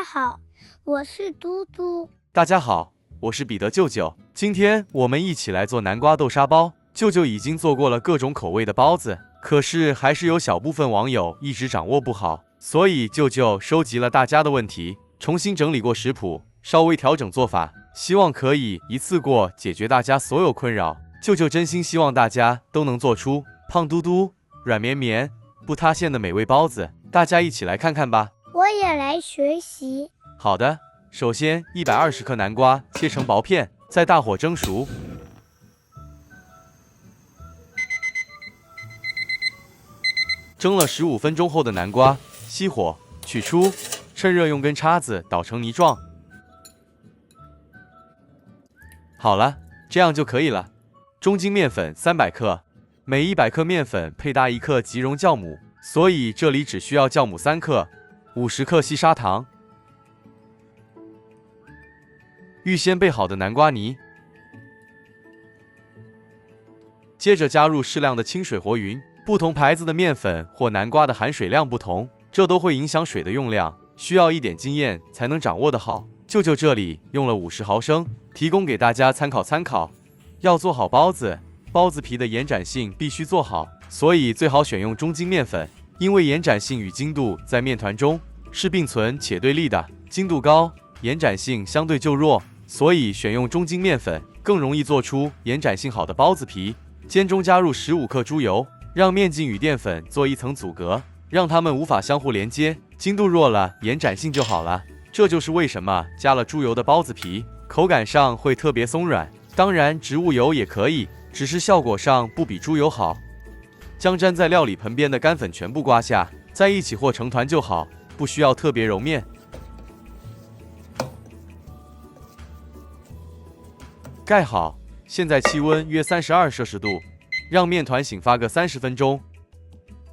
好，我是嘟嘟。大家好，我是彼得舅舅。今天我们一起来做南瓜豆沙包。舅舅已经做过了各种口味的包子，可是还是有小部分网友一直掌握不好，所以舅舅收集了大家的问题，重新整理过食谱，稍微调整做法，希望可以一次过解决大家所有困扰。舅舅真心希望大家都能做出胖嘟嘟、软绵绵、不塌陷的美味包子，大家一起来看看吧。我也来学习。好的，首先120克南瓜切成薄片，再大火蒸熟。蒸了15分钟后的南瓜，熄火，取出，趁热用根叉子捣成泥状。好了，这样就可以了。中筋面粉300克，每100克面粉配搭1克即溶酵母，所以这里只需要酵母3克，50克细砂糖。预先备好的南瓜泥，接着加入适量的清水和匀。不同牌子的面粉或南瓜的含水量不同，这都会影响水的用量，需要一点经验才能掌握得好。舅舅这里用了50毫升，提供给大家参考。要做好包子，包子皮的延展性必须做好，所以最好选用中筋面粉，因为延展性与筋度在面团中是并存且对立的，筋度高，延展性相对就弱，所以选用中筋面粉更容易做出延展性好的包子皮。煎中加入15克猪油，让面筋与淀粉做一层阻隔，让它们无法相互连接，筋度弱了，延展性就好了。这就是为什么加了猪油的包子皮，口感上会特别松软。当然植物油也可以，只是效果上不比猪油好。将粘在料理盆边的干粉全部刮下，在一起和成团就好，不需要特别揉面。盖好，现在气温约32摄氏度，让面团醒发个30分钟。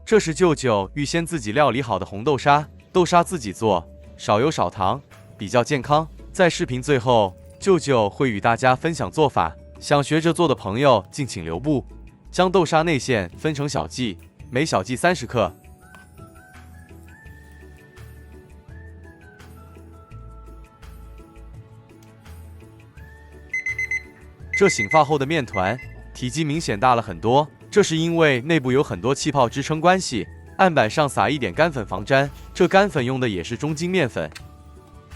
这是舅舅预先自己料理好的红豆沙，豆沙自己做，少油少糖，比较健康。在视频最后，舅舅会与大家分享做法，想学着做的朋友敬请留步。将豆沙内馅分成小剂，每小剂30克。这醒发后的面团体积明显大了很多，这是因为内部有很多气泡支撑关系。案板上撒一点干粉防粘，这干粉用的也是中筋面粉。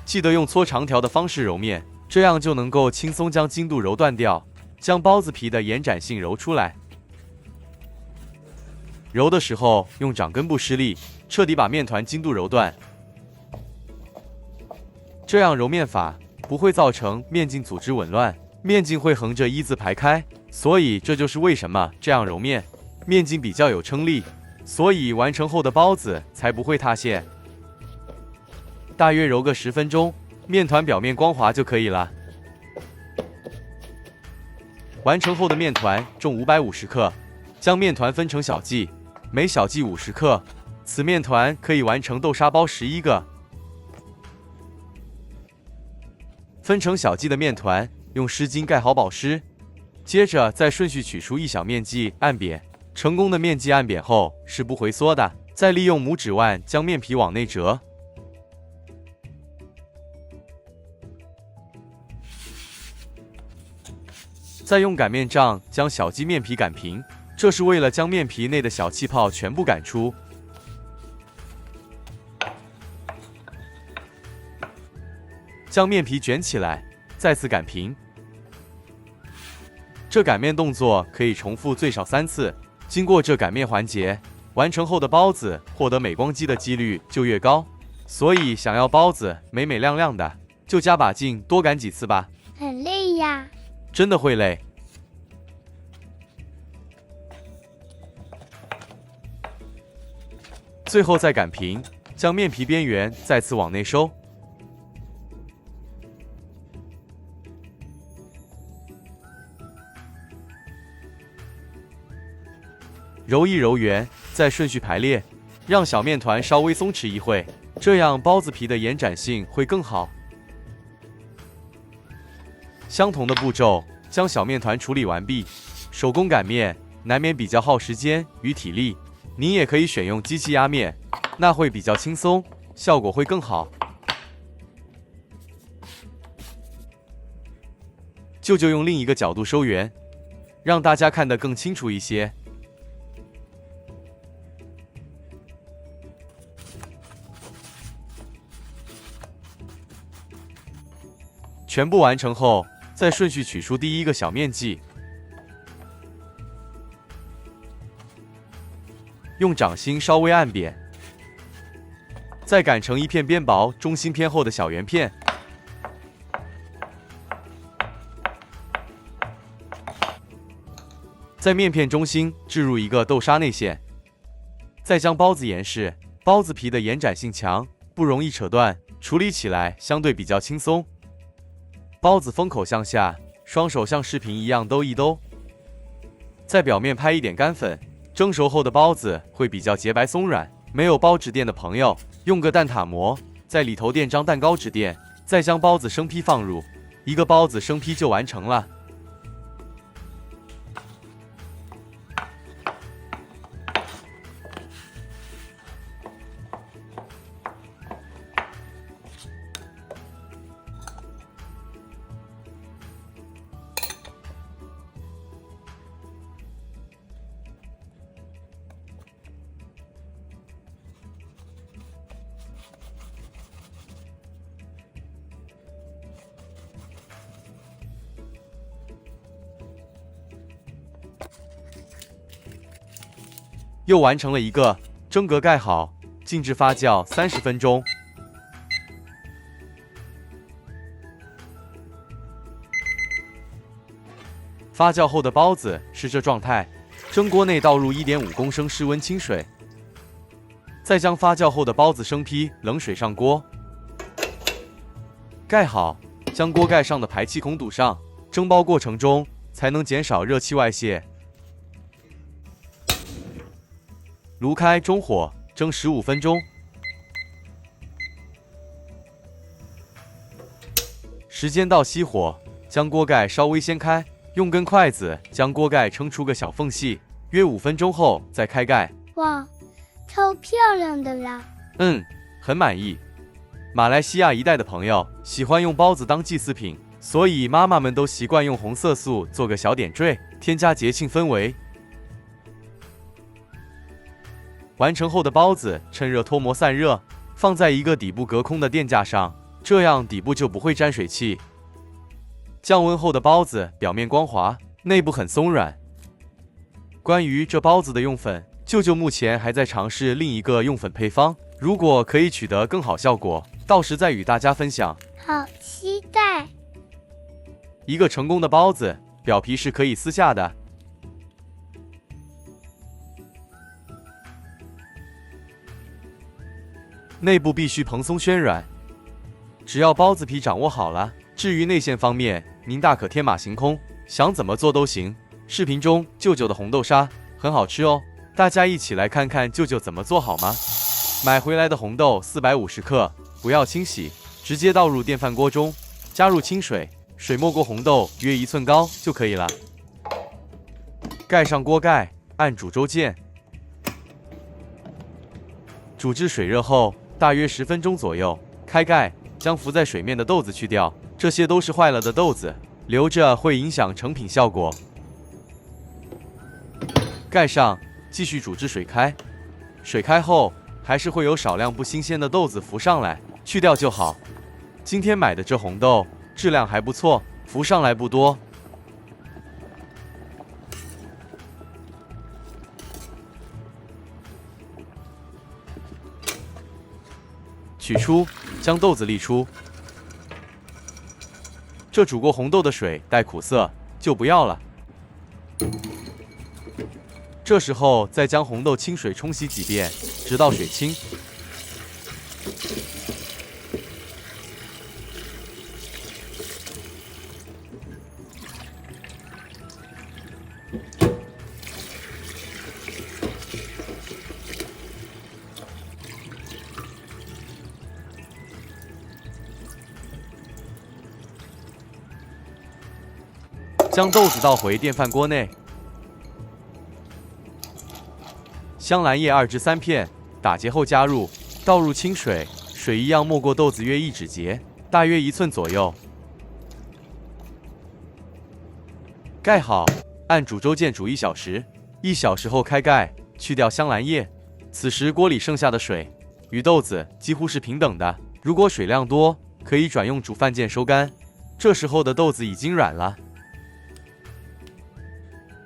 记得用搓长条的方式揉面，这样就能够轻松将筋度揉断掉，将包子皮的延展性揉出来。揉的时候用掌根部施力，彻底把面团筋度揉断。这样揉面法不会造成面筋组织紊乱，面筋会横着一字排开，所以这就是为什么这样揉面，面筋比较有撑力，所以完成后的包子才不会塌陷。大约揉个10分钟，面团表面光滑就可以了。完成后的面团重550克，将面团分成小剂，每小剂50克，此面团可以完成豆沙包11个。分成小剂的面团用湿巾盖好保湿，接着再顺序取出一小面剂按扁。成功的面剂按扁后是不回缩的，再利用拇指腕将面皮往内折。再用擀面杖将小鸡面皮擀平，这是为了将面皮内的小气泡全部擀出。将面皮卷起来，再次擀平。这擀面动作可以重复最少3次。经过这擀面环节，完成后的包子获得美光肌的几率就越高。所以想要包子美美亮亮的，就加把劲多擀几次吧。很累呀。真的会累。最后再擀平，将面皮边缘再次往内收。揉一揉圆，再顺序排列，让小面团稍微松弛一会，这样包子皮的延展性会更好。相同的步骤，将小面团处理完毕。手工擀面难免比较耗时间与体力，您也可以选用机器压面，那会比较轻松，效果会更好。舅舅用另一个角度收圆，让大家看得更清楚一些。全部完成后，再顺序取出第一个小面剂，用掌心稍微按扁，再擀成一片边薄、中心偏厚的小圆片。在面片中心置入一个豆沙内馅，再将包子沿饰。包子皮的延展性强，不容易扯断，处理起来相对比较轻松。包子封口向下，双手像视频一样兜一兜，在表面拍一点干粉。蒸熟后的包子会比较洁白松软。没有包纸垫的朋友，用个蛋挞模，在里头垫张蛋糕纸垫，再将包子生坯放入，一个包子生坯就完成了。又完成了一个，蒸格盖好，静置发酵30分钟。发酵后的包子是这状态，蒸锅内倒入1.5公升室温清水，再将发酵后的包子生坯冷水上锅，盖好，将锅盖上的排气孔堵上，蒸包过程中才能减少热气外泄。炉开中火蒸15分钟，时间到熄火，将锅盖稍微掀开，用根筷子将锅盖撑出个小缝隙，约5分钟后再开盖。哇，超漂亮的啦！很满意。马来西亚一带的朋友喜欢用包子当祭祀品，所以妈妈们都习惯用红色素做个小点缀，添加节庆氛围。完成后的包子趁热脱模散热，放在一个底部隔空的垫架上，这样底部就不会沾水汽。降温后的包子表面光滑，内部很松软。关于这包子的用粉，舅舅目前还在尝试另一个用粉配方，如果可以取得更好效果，到时再与大家分享。好期待！一个成功的包子，表皮是可以撕下的。内部必须蓬松暄软，只要包子皮掌握好了，至于内馅方面，您大可天马行空，想怎么做都行。视频中舅舅的红豆沙很好吃哦，大家一起来看看舅舅怎么做好吗？买回来的红豆450克，不要清洗，直接倒入电饭锅中，加入清水，水没过红豆约1寸高就可以了。盖上锅盖，按煮粥键，煮至水热后，大约10分钟左右，开盖，将浮在水面的豆子去掉，这些都是坏了的豆子，留着会影响成品效果。盖上，继续煮至水开。水开后，还是会有少量不新鲜的豆子浮上来，去掉就好。今天买的这红豆质量还不错，浮上来不多。取出，将豆子沥出。这煮过红豆的水带苦涩，就不要了。这时候再将红豆清水冲洗几遍，直到水清。将豆子倒回电饭锅内，香兰叶2至3片，打结后加入，倒入清水，水一样没过豆子约1指节，大约1寸左右。盖好，按煮粥键煮1小时，1小时后开盖，去掉香兰叶。此时锅里剩下的水与豆子几乎是平等的，如果水量多，可以转用煮饭键收干。这时候的豆子已经软了。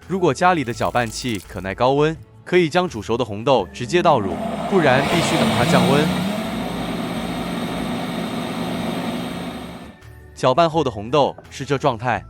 如果家里的搅拌器可耐高温，可以将煮熟的红豆直接倒入，不然必须等它降温。搅拌后的红豆是这状态。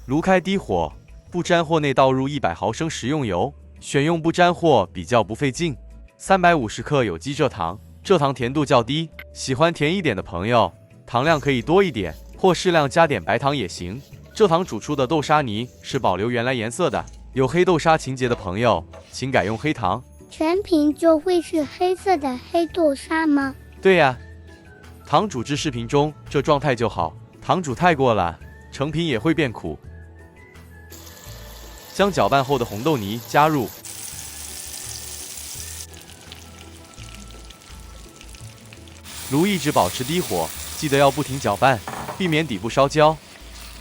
炉开低火，不粘货内倒入100毫升食用油，选用不粘货比较不费劲。350克有机蔗糖，蔗糖甜度较低，喜欢甜一点的朋友，糖量可以多一点，或适量加点白糖也行。蔗糖煮出的豆沙泥是保留原来颜色的，有黑豆沙情节的朋友，请改用黑糖。全瓶就会是黑色的黑豆沙吗？对呀，糖煮至视频中这状态就好，糖煮太过了，成品也会变苦。将搅拌后的红豆泥加入，炉一直保持低火，记得要不停搅拌，避免底部烧焦。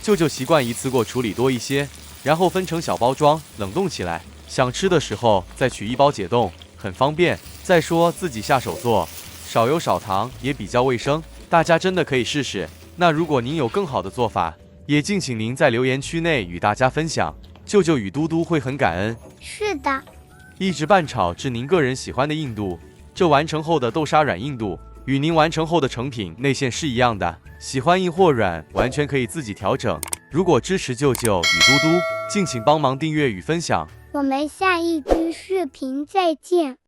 舅舅习惯一次过处理多一些，然后分成小包装冷冻起来，想吃的时候再取1包解冻，很方便。再说自己下手做，少油少糖也比较卫生，大家真的可以试试。那如果您有更好的做法，也敬请您在留言区内与大家分享，舅舅与嘟嘟会很感恩。是的，一直拌炒至您个人喜欢的硬度，这完成后的豆沙软硬度与您完成后的成品内馅是一样的，喜欢硬或软完全可以自己调整。如果支持舅舅与嘟嘟，敬请帮忙订阅与分享。我们下一支视频再见。